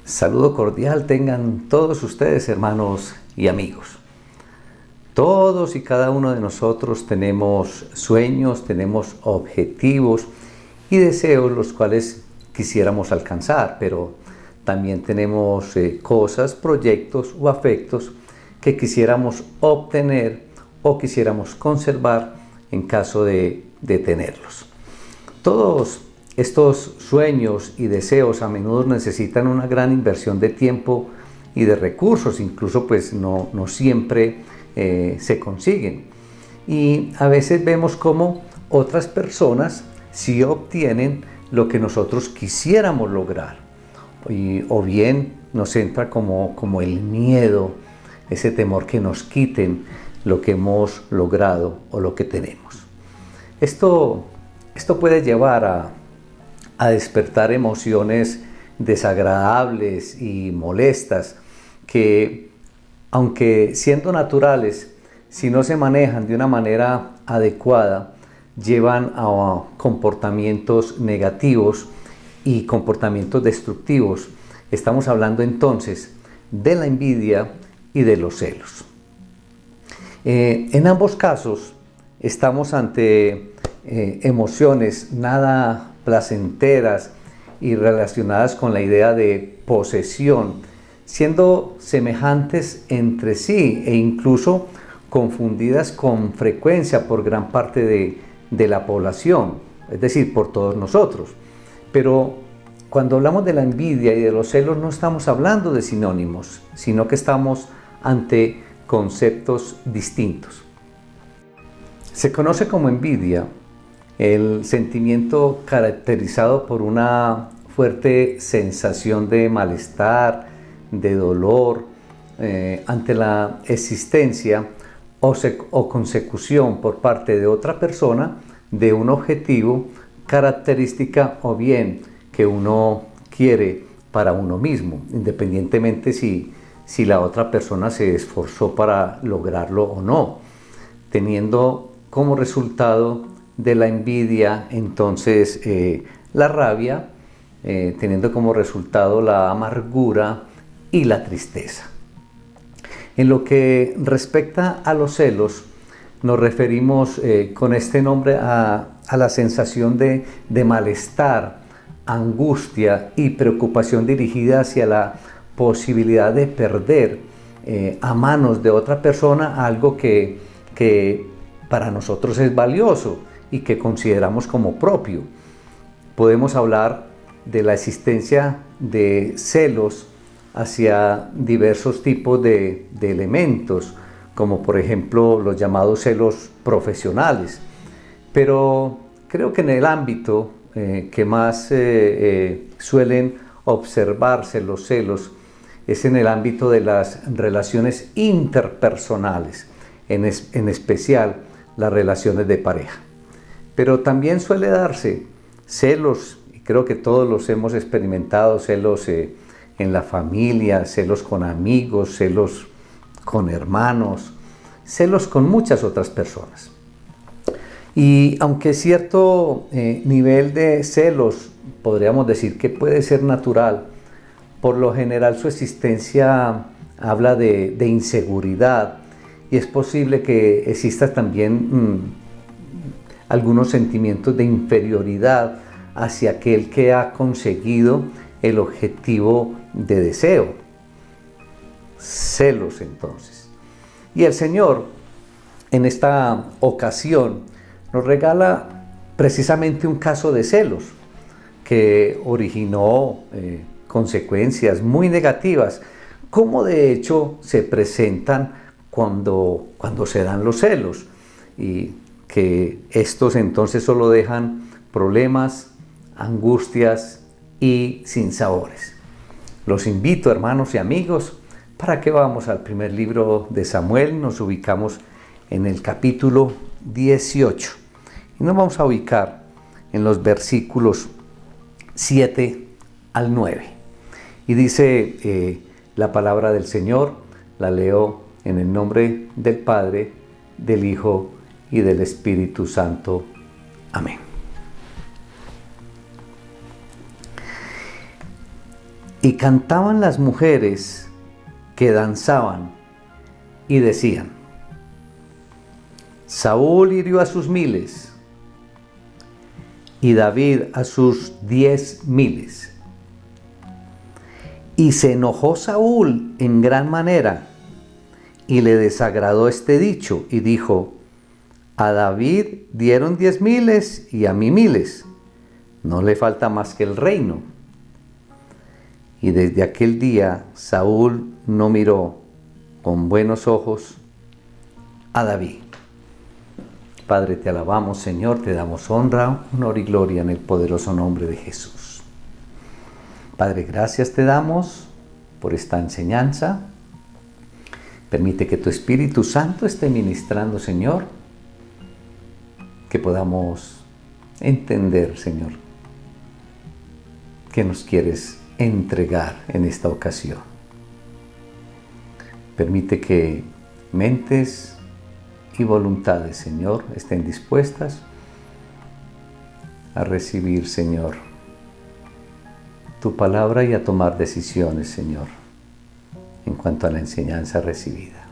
Saludo cordial tengan todos ustedes, hermanos y amigos. Todos y cada uno de nosotros tenemos sueños, tenemos objetivos y deseos los cuales quisiéramos alcanzar, pero también tenemos cosas, proyectos o afectos que quisiéramos obtener o quisiéramos conservar en caso de tenerlos. Todos estos sueños y deseos a menudo necesitan una gran inversión de tiempo y de recursos, incluso pues no siempre se consiguen. Y a veces vemos cómo otras personas sí obtienen lo que nosotros quisiéramos lograr. O bien nos entra como el miedo, ese temor que nos quiten lo que hemos logrado o lo que tenemos. Esto puede llevar a despertar emociones desagradables y molestas que, aunque siendo naturales, si no se manejan de una manera adecuada, llevan a comportamientos negativos y comportamientos destructivos. Estamos hablando entonces de la envidia y de los celos. En ambos casos estamos ante emociones nada placenteras y relacionadas con la idea de posesión, siendo semejantes entre sí e incluso confundidas con frecuencia por gran parte de la población, es decir, por todos nosotros. Pero cuando hablamos de la envidia y de los celos no estamos hablando de sinónimos, sino que estamos ante conceptos distintos. Se conoce como envidia el sentimiento caracterizado por una fuerte sensación de malestar, de dolor, ante la existencia o consecución por parte de otra persona de un objetivo, característica o bien que uno quiere para uno mismo, independientemente si la otra persona se esforzó para lograrlo o no, teniendo como resultado de la envidia entonces la rabia, teniendo como resultado la amargura y la tristeza. En lo que respecta a los celos, nos referimos con este nombre a la sensación de malestar, angustia y preocupación dirigida hacia la posibilidad de perder a manos de otra persona algo que para nosotros es valioso y que consideramos como propio. Podemos hablar de la existencia de celos hacia diversos tipos de elementos, como por ejemplo los llamados celos profesionales. Pero creo que en el ámbito que más suelen observarse los celos es en el ámbito de las relaciones interpersonales, en especial las relaciones de pareja. Pero también suele darse celos, y creo que todos los hemos experimentado, celos en la familia, celos con amigos, celos con hermanos, celos con muchas otras personas. Y aunque cierto nivel de celos podríamos decir que puede ser natural, por lo general su existencia habla de inseguridad y es posible que exista también algunos sentimientos de inferioridad hacia aquel que ha conseguido el objetivo de deseo. Celos entonces. Y el Señor en esta ocasión nos regala precisamente un caso de celos que originó consecuencias muy negativas, como de hecho se presentan cuando se dan los celos, y que estos entonces solo dejan problemas, angustias y sinsabores. Los invito, hermanos y amigos, para que vamos al primer libro de Samuel. Nos ubicamos en el capítulo 18 y nos vamos a ubicar en los versículos 7 al 9. Y dice la palabra del Señor, la leo en el nombre del Padre, del Hijo y del Espíritu Santo. Amén. Y cantaban las mujeres que danzaban y decían: Saúl hirió a sus 1000 y David a sus 10.000. Y se enojó Saúl en gran manera y le desagradó este dicho y dijo: a David dieron 10.000 y a mí 1.000. No le falta más que el reino. Y desde aquel día Saúl no miró con buenos ojos a David. Padre, te alabamos, Señor, te damos honra, honor y gloria en el poderoso nombre de Jesús. Padre, gracias te damos por esta enseñanza. Permite que tu Espíritu Santo esté ministrando, Señor, que podamos entender, Señor, qué nos quieres entregar en esta ocasión. Permite que mentes y voluntades, Señor, estén dispuestas a recibir, Señor, tu palabra y a tomar decisiones, Señor, en cuanto a la enseñanza recibida.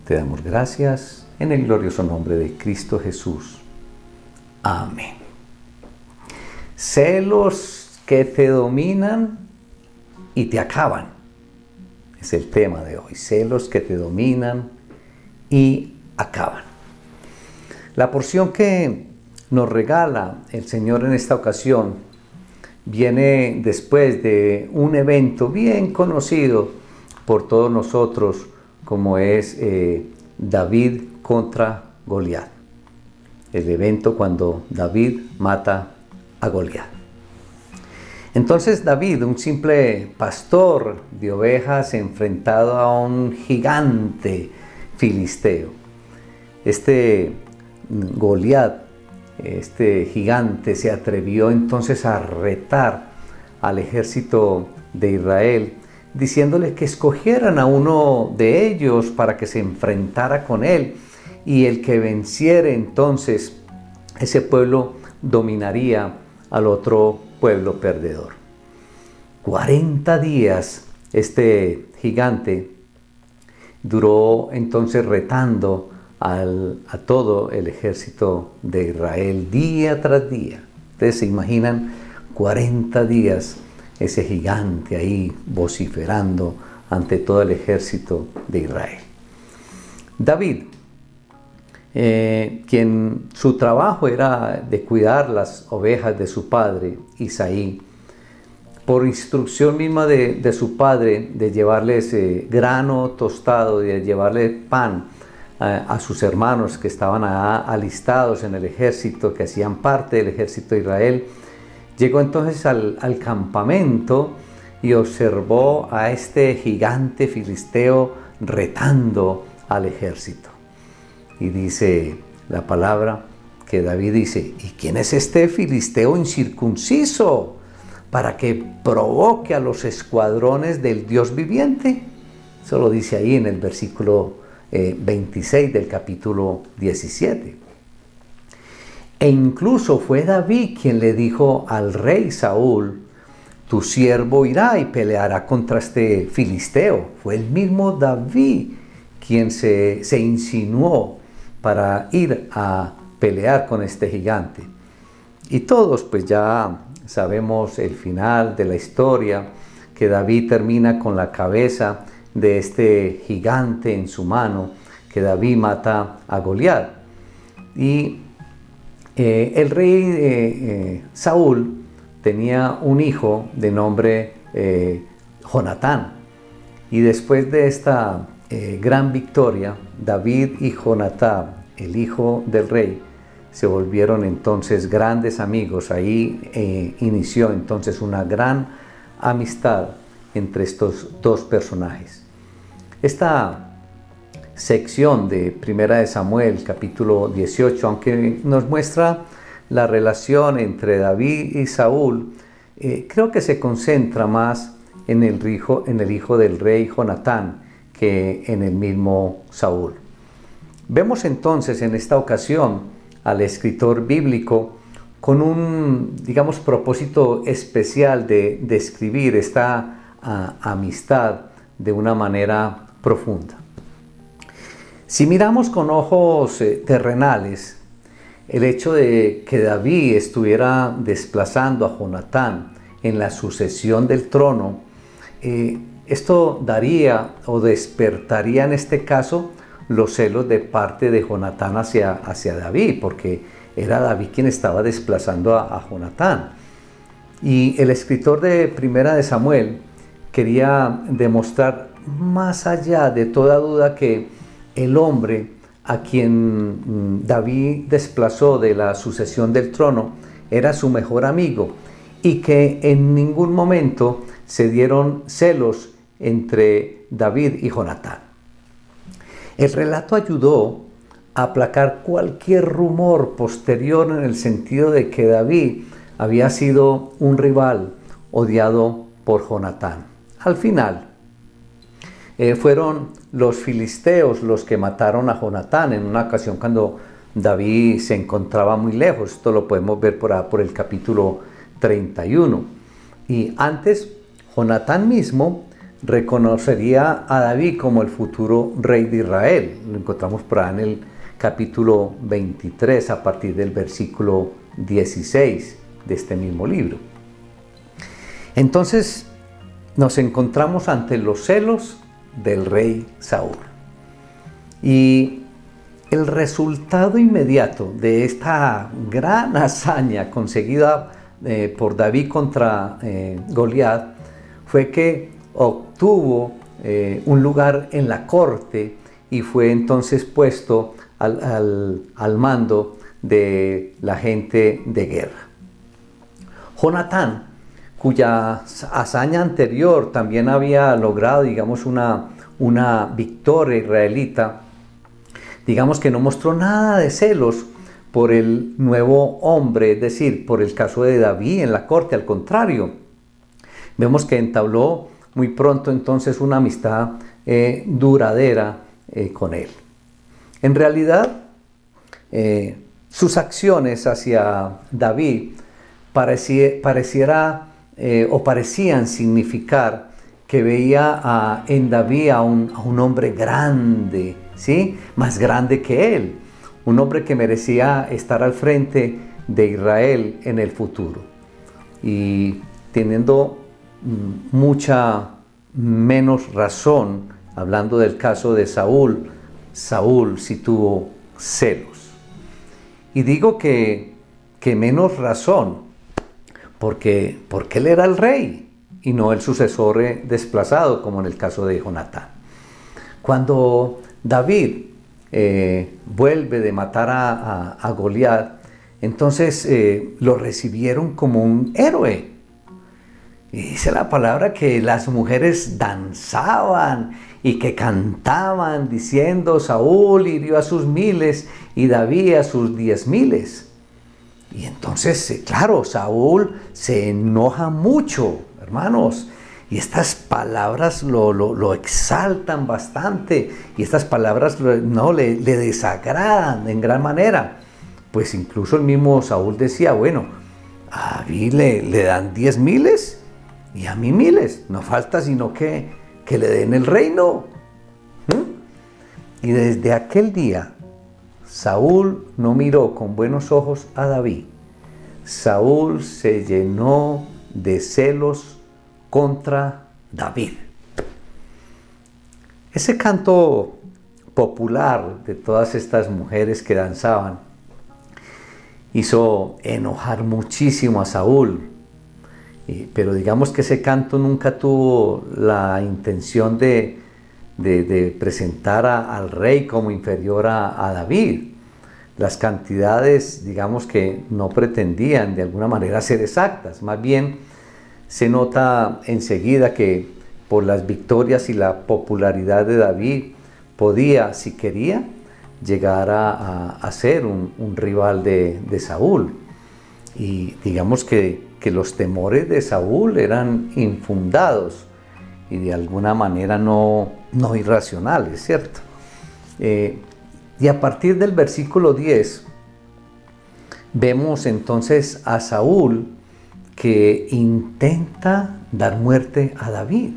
Te damos gracias en el glorioso nombre de Cristo Jesús. Amén. Celos que te dominan y te acaban. Es el tema de hoy. Celos que te dominan y acaban. La porción que nos regala el Señor en esta ocasión viene después de un evento bien conocido por todos nosotros, como es David contra Goliat. El evento cuando David mata a Goliat. Entonces David, un simple pastor de ovejas, enfrentado a un gigante filisteo. Este Goliat, este gigante, se atrevió entonces a retar al ejército de Israel, diciéndole que escogieran a uno de ellos para que se enfrentara con él, y el que venciere entonces, ese pueblo dominaría al otro pueblo perdedor. 40 días este gigante duró entonces retando a todo el ejército de Israel día tras día. Ustedes se imaginan 40 días ese gigante ahí vociferando ante todo el ejército de Israel. David, quien su trabajo era de cuidar las ovejas de su padre Isaí, por instrucción misma de su padre, de llevarles grano tostado, de llevarle pan a sus hermanos que estaban alistados en el ejército, que hacían parte del ejército de Israel, llegó entonces al campamento y observó a este gigante filisteo retando al ejército. Y dice la palabra que David dice: ¿y quién es este filisteo incircunciso para que provoque a los escuadrones del Dios viviente? Eso lo dice ahí en el versículo 26 del capítulo 17. E incluso fue David quien le dijo al rey Saúl: tu siervo irá y peleará contra este filisteo. Fue el mismo David quien se insinuó para ir a pelear con este gigante. Y todos pues ya sabemos el final de la historia, que David termina con la cabeza de este gigante en su mano, que David mata a Goliat. Y el rey Saúl tenía un hijo de nombre Jonatán. Y después de esta gran victoria, David y Jonatán, el hijo del rey, se volvieron entonces grandes amigos. Ahí inició entonces una gran amistad entre estos dos personajes. Esta sección de Primera de Samuel, capítulo 18, aunque nos muestra la relación entre David y Saúl, creo que se concentra más en el hijo del rey Jonatán que en el mismo Saúl. Vemos entonces en esta ocasión al escritor bíblico con un, digamos, propósito especial de describir esta amistad de una manera profunda. Si miramos con ojos terrenales, el hecho de que David estuviera desplazando a Jonatán en la sucesión del trono, esto daría o despertaría en este caso los celos de parte de Jonatán hacia David, porque era David quien estaba desplazando a Jonatán. Y el escritor de Primera de Samuel quería demostrar más allá de toda duda que el hombre a quien David desplazó de la sucesión del trono era su mejor amigo y que en ningún momento se dieron celos entre David y Jonatán. El relato ayudó a aplacar cualquier rumor posterior en el sentido de que David había sido un rival odiado por Jonatán. Al final, fueron los filisteos los que mataron a Jonatán en una ocasión cuando David se encontraba muy lejos. Esto lo podemos ver por el capítulo 31. Y antes, Jonatán mismo reconocería a David como el futuro rey de Israel. Lo encontramos por ahí en el capítulo 23 a partir del versículo 16 de este mismo libro. Entonces nos encontramos ante los celos del rey Saúl. Y el resultado inmediato de esta gran hazaña conseguida por David contra Goliat fue que obtuvo un lugar en la corte y fue entonces puesto al mando de la gente de guerra. Jonatán, cuya hazaña anterior también había logrado, digamos, una victoria israelita, digamos que no mostró nada de celos por el nuevo hombre, es decir, por el caso de David en la corte. Al contrario, vemos que entabló muy pronto entonces una amistad duradera con él. En realidad, sus acciones hacia David parecían significar que veía en David a un hombre grande, ¿sí? Más grande que él, un hombre que merecía estar al frente de Israel en el futuro. Y teniendo mucha menos razón, hablando del caso de Saúl, Saúl sí tuvo celos. Y digo que menos razón, porque él era el rey y no el sucesor desplazado, como en el caso de Jonatán. Cuando David vuelve de matar a Goliat, entonces lo recibieron como un héroe. Y dice la palabra que las mujeres danzaban y que cantaban diciendo: Saúl hirió a sus miles y David a sus 10,000. Y entonces, claro, Saúl se enoja mucho, hermanos, y estas palabras lo exaltan bastante, y estas palabras le desagradan en gran manera. Pues incluso el mismo Saúl decía: bueno, a David le dan 10,000 y a mí 1,000, no falta sino que le den el reino. Y desde aquel día Saúl no miró con buenos ojos a David. Saúl se llenó de celos contra David. Ese canto popular de todas estas mujeres que danzaban hizo enojar muchísimo a Saúl. Pero digamos que ese canto nunca tuvo la intención de presentar al rey como inferior a David. Las cantidades, digamos que no pretendían de alguna manera ser exactas. Más bien se nota enseguida que por las victorias y la popularidad de David podía, si quería, llegar a ser un rival de Saúl. Y digamos que los temores de Saúl eran infundados y de alguna manera no irracionales, ¿cierto? Y a partir del versículo 10 vemos entonces a Saúl que intenta dar muerte a David.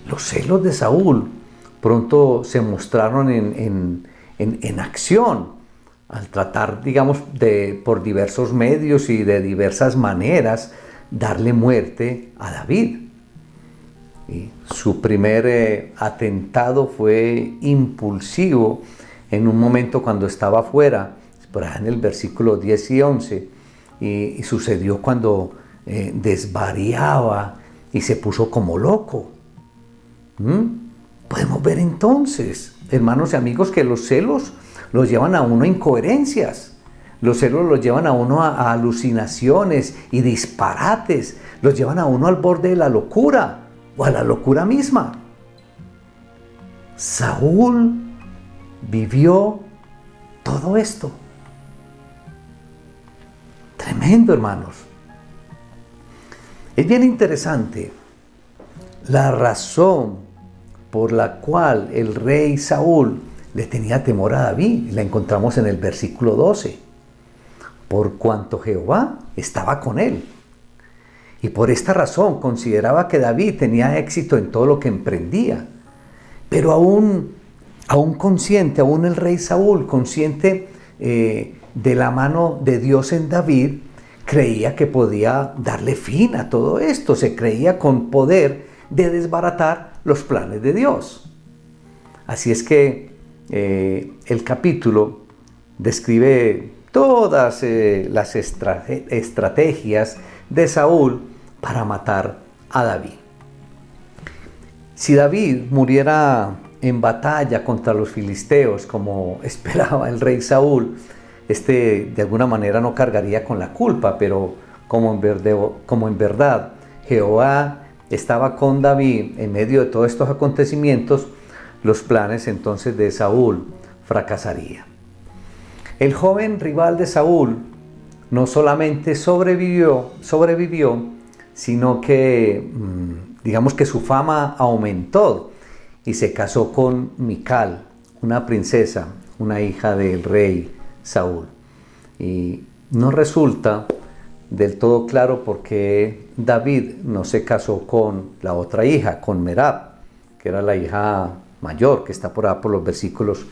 Los celos de Saúl pronto se mostraron en acción al tratar, digamos, por diversos medios y de diversas maneras, darle muerte a David. Y su primer atentado fue impulsivo en un momento cuando estaba afuera, por ahí en el versículo 10 y 11, y sucedió cuando desvariaba y se puso como loco. Podemos ver entonces, hermanos y amigos, que los celos los llevan a uno a incoherencias. Los celos los llevan a uno a alucinaciones y disparates. Los llevan a uno al borde de la locura o a la locura misma. Saúl vivió todo esto. Tremendo, hermanos. Es bien interesante la razón por la cual el rey Saúl le tenía temor a David. La encontramos en el versículo 12. Por cuanto Jehová estaba con él. Y por esta razón consideraba que David tenía éxito en todo lo que emprendía. Pero aún consciente, aún el rey Saúl, consciente de la mano de Dios en David, creía que podía darle fin a todo esto. Se creía con poder de desbaratar los planes de Dios. Así es que el capítulo describe todas las estrategias de Saúl para matar a David. Si David muriera en batalla contra los filisteos, como esperaba el rey Saúl, de alguna manera no cargaría con la culpa, pero como en verdad Jehová estaba con David en medio de todos estos acontecimientos, los planes entonces de Saúl fracasarían. El joven rival de Saúl no solamente sobrevivió, sino que digamos que su fama aumentó y se casó con Mical, una princesa, una hija del rey Saúl. Y no resulta del todo claro por qué David no se casó con la otra hija, con Merab, que era la hija mayor, que está por ahí por los versículos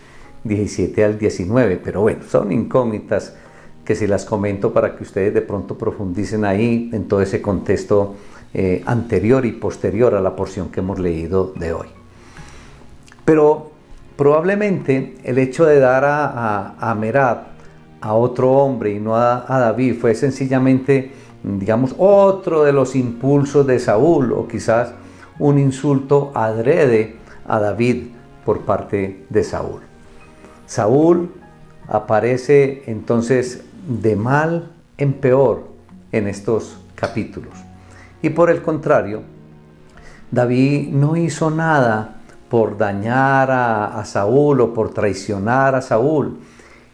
17 al 19. Pero bueno, son incógnitas que si las comento para que ustedes de pronto profundicen ahí en todo ese contexto anterior y posterior a la porción que hemos leído de hoy. Pero probablemente el hecho de dar a Merab a otro hombre y no a David fue sencillamente, digamos, otro de los impulsos de Saúl, o quizás un insulto adrede a David por parte de Saúl. Saúl aparece entonces de mal en peor en estos capítulos. Y por el contrario, David no hizo nada por dañar a Saúl o por traicionar a Saúl.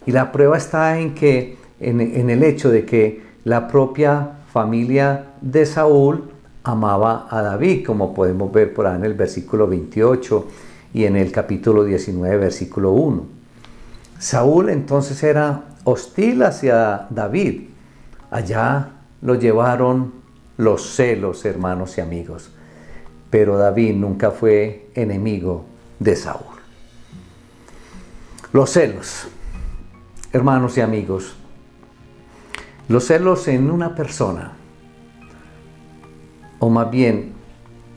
Y la prueba está en el hecho de que la propia familia de Saúl amaba a David, como podemos ver por ahí en el versículo 28 y en el capítulo 19, versículo 1. Saúl entonces era hostil hacia David. Allá lo llevaron los celos, hermanos y amigos. Pero David nunca fue enemigo de Saúl. Los celos, hermanos y amigos. Los celos en una persona, o más bien,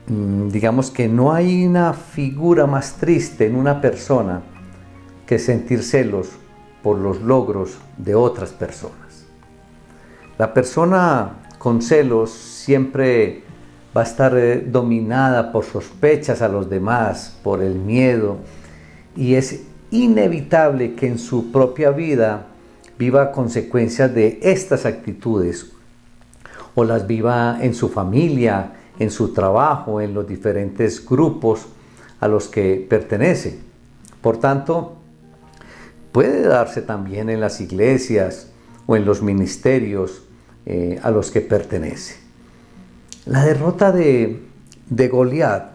digamos que no hay una figura más triste en una persona que sentir celos por los logros de otras personas. La persona con celos siempre va a estar dominada por sospechas a los demás, por el miedo, y es inevitable que en su propia vida viva consecuencias de estas actitudes, o las viva en su familia, en su trabajo, en los diferentes grupos a los que pertenece. Por tanto, puede darse también en las iglesias o en los ministerios a los que pertenece. La derrota de Goliat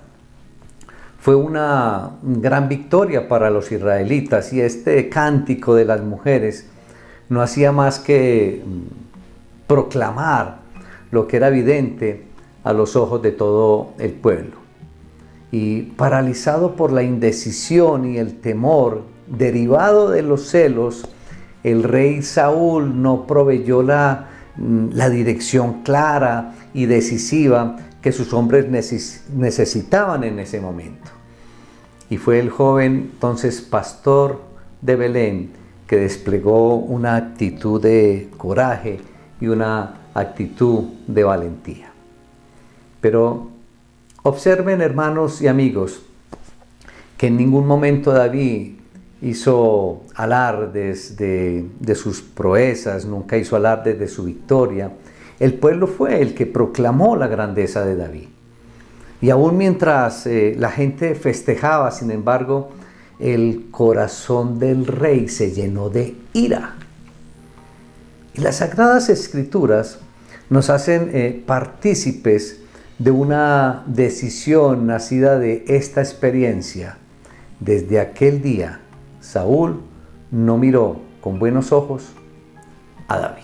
fue una gran victoria para los israelitas, y este cántico de las mujeres no hacía más que proclamar lo que era evidente a los ojos de todo el pueblo. Y paralizado por la indecisión y el temor derivado de los celos, el rey Saúl no proveyó la dirección clara y decisiva que sus hombres necesitaban en ese momento. Y fue el joven entonces pastor de Belén que desplegó una actitud de coraje y una actitud de valentía. Pero observen, hermanos y amigos, que en ningún momento David hizo alardes de sus proezas, nunca hizo alardes de su victoria. El pueblo fue el que proclamó la grandeza de David. Y aún mientras la gente festejaba, sin embargo, el corazón del rey se llenó de ira. Y las Sagradas Escrituras nos hacen partícipes de una decisión nacida de esta experiencia. Desde aquel día, Saúl no miró con buenos ojos a David.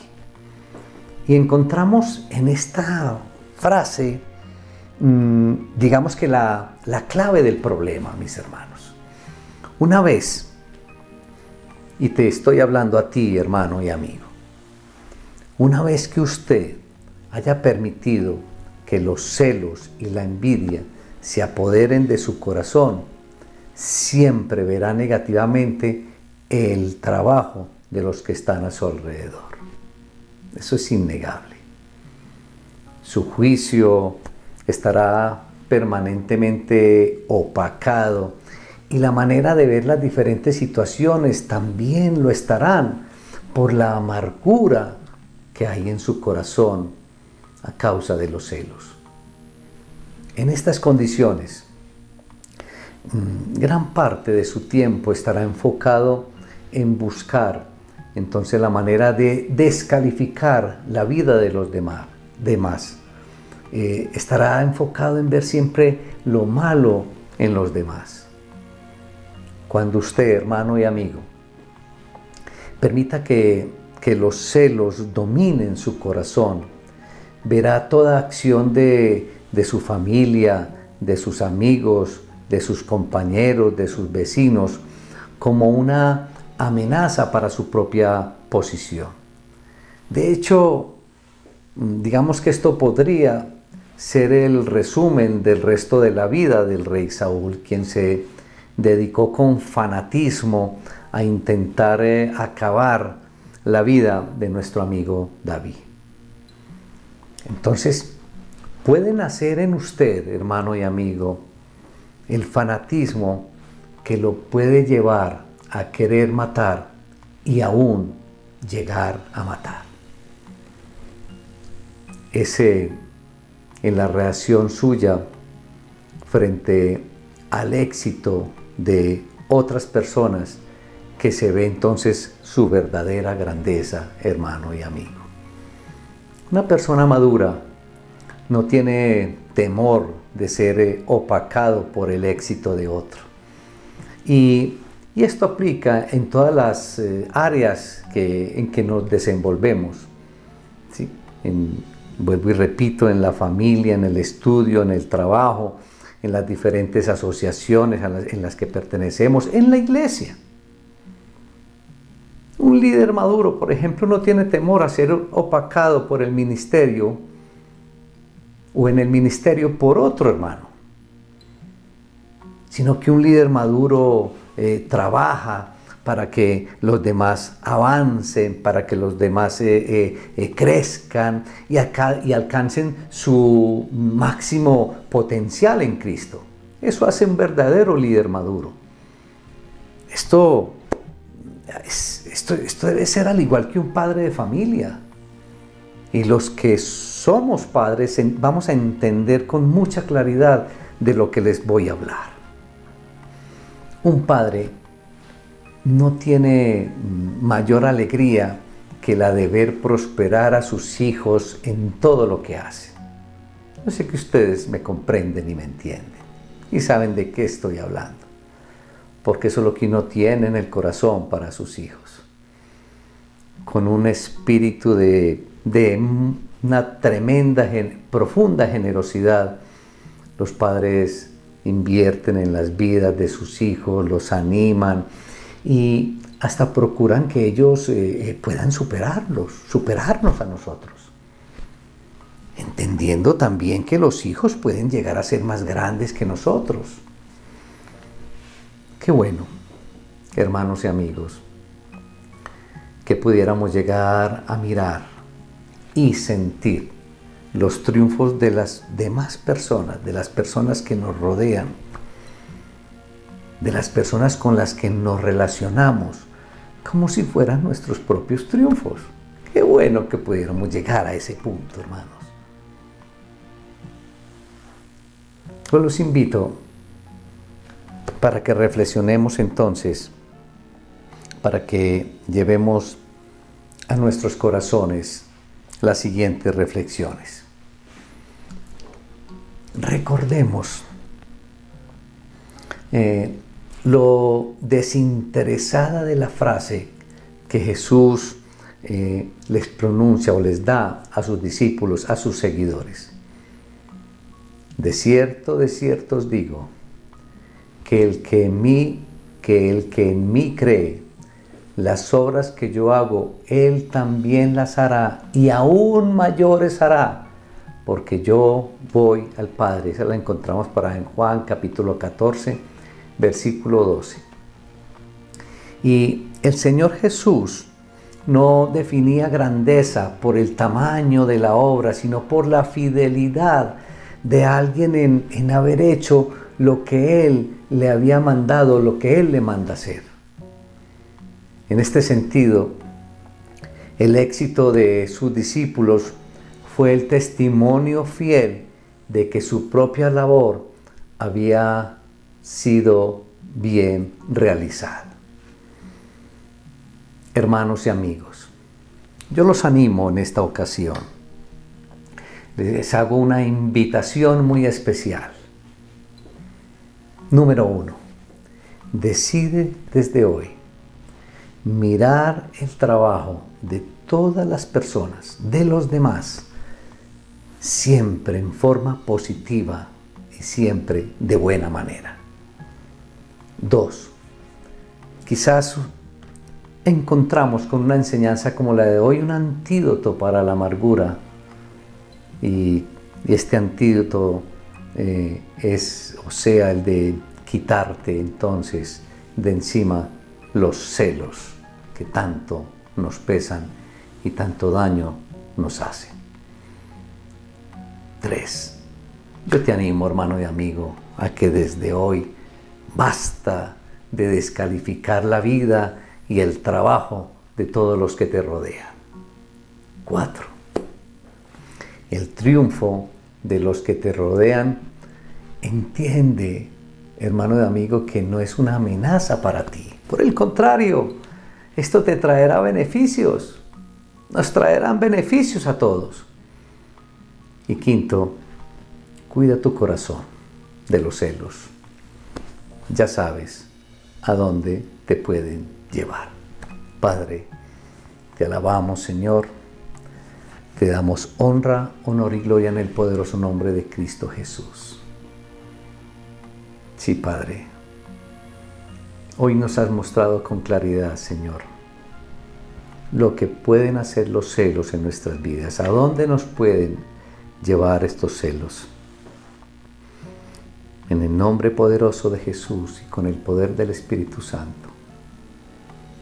Y encontramos en esta frase, digamos que la clave del problema, mis hermanos. Una vez, y te estoy hablando a ti, hermano y amigo, una vez que usted haya permitido que los celos y la envidia se apoderen de su corazón, siempre verá negativamente el trabajo de los que están a su alrededor. Eso es innegable. Su juicio estará permanentemente opacado y la manera de ver las diferentes situaciones también lo estarán por la amargura que hay en su corazón a causa de los celos. En estas condiciones, gran parte de su tiempo estará enfocado en buscar entonces la manera de descalificar la vida de los demás. Estará enfocado en ver siempre lo malo en los demás. Cuando usted, hermano y amigo, permita que los celos dominen su corazón, verá toda acción de su familia, de sus amigos, de sus compañeros, de sus vecinos, como una amenaza para su propia posición. De hecho, digamos que esto podría ser el resumen del resto de la vida del rey Saúl, quien se dedicó con fanatismo a intentar acabar la vida de nuestro amigo David. Entonces, puede nacer en usted, hermano y amigo, el fanatismo que lo puede llevar a querer matar y aún llegar a matar. Ese, en la reacción suya frente al éxito de otras personas, que se ve entonces su verdadera grandeza, hermano y amigo. Una persona madura no tiene temor de ser opacado por el éxito de otro. Y esto aplica en todas las áreas en que nos desenvolvemos, ¿sí? Vuelvo y repito, en la familia, en el estudio, en el trabajo, en las diferentes asociaciones en las que pertenecemos, en la iglesia. Un líder maduro, por ejemplo, no tiene temor a ser opacado por el ministerio o en el ministerio por otro hermano, sino que un líder maduro trabaja para que los demás avancen, para que los demás crezcan y alcancen su máximo potencial en Cristo. Eso hace un verdadero líder maduro. Esto debe ser al igual que un padre de familia. Y los que somos padres vamos a entender con mucha claridad de lo que les voy a hablar. Un padre no tiene mayor alegría que la de ver prosperar a sus hijos en todo lo que hacen. Yo sé que ustedes me comprenden y me entienden y saben de qué estoy hablando, porque eso es lo que uno tiene en el corazón para sus hijos. con un espíritu de una tremenda, profunda generosidad. Los padres invierten en las vidas de sus hijos, los animan y hasta procuran que ellos puedan superarnos a nosotros. Entendiendo también que los hijos pueden llegar a ser más grandes que nosotros. Qué bueno, hermanos y amigos, que pudiéramos llegar a mirar y sentir los triunfos de las demás personas, de las personas que nos rodean, de las personas con las que nos relacionamos, como si fueran nuestros propios triunfos. Qué bueno que pudiéramos llegar a ese punto, hermanos. Pues los invito para que reflexionemos entonces, para que llevemos a nuestros corazones las siguientes reflexiones. Recordemos lo desinteresada de la frase que Jesús les pronuncia o les da a sus discípulos, a sus seguidores. De cierto os digo, que el que en mí cree, las obras que yo hago, él también las hará, y aún mayores hará, porque yo voy al Padre. Esa la encontramos en Juan capítulo 14, versículo 12. Y el Señor Jesús no definía grandeza por el tamaño de la obra, sino por la fidelidad de alguien en haber hecho lo que Él le había mandado, lo que Él le manda hacer. En este sentido, el éxito de sus discípulos fue el testimonio fiel de que su propia labor había sido bien realizada. Hermanos y amigos, yo los animo en esta ocasión. Les hago una invitación muy especial. Número 1. Decide desde hoy mirar el trabajo de todas las personas, de los demás, siempre en forma positiva y siempre de buena manera. 2. Quizás encontramos con una enseñanza como la de hoy un antídoto para la amargura. Y este antídoto el de quitarte entonces de encima los celos que tanto nos pesan y tanto daño nos hacen. 3. Yo te animo, hermano y amigo, a que desde hoy basta de descalificar la vida y el trabajo de todos los que te rodean. 4. El triunfo de los que te rodean, entiende, hermano y amigo, que no es una amenaza para ti. Por el contrario, esto te traerá beneficios. Nos traerán beneficios a todos. Y 5, cuida tu corazón de los celos. Ya sabes a dónde te pueden llevar. Padre, te alabamos, Señor. Te damos honra, honor y gloria en el poderoso nombre de Cristo Jesús. Sí, Padre. Hoy nos has mostrado con claridad, Señor, lo que pueden hacer los celos en nuestras vidas. ¿A dónde nos pueden llevar estos celos? En el nombre poderoso de Jesús y con el poder del Espíritu Santo,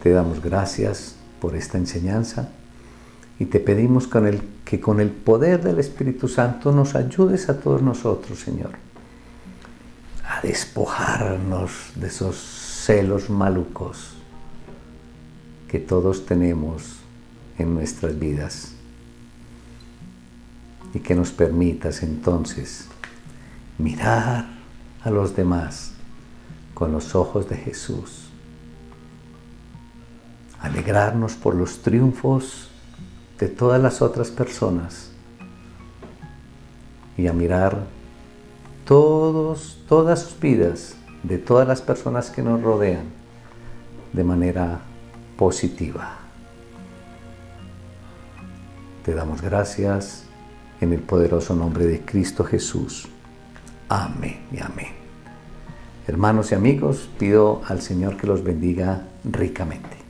te damos gracias por esta enseñanza. Y te pedimos que con el poder del Espíritu Santo nos ayudes a todos nosotros, Señor, a despojarnos de esos celos malucos que todos tenemos en nuestras vidas. Y que nos permitas entonces mirar a los demás con los ojos de Jesús. Alegrarnos por los triunfos de todas las otras personas y a mirar todas sus vidas, de todas las personas que nos rodean, de manera positiva. Te damos gracias en el poderoso nombre de Cristo Jesús. Amén y amén. Hermanos y amigos, pido al Señor que los bendiga ricamente.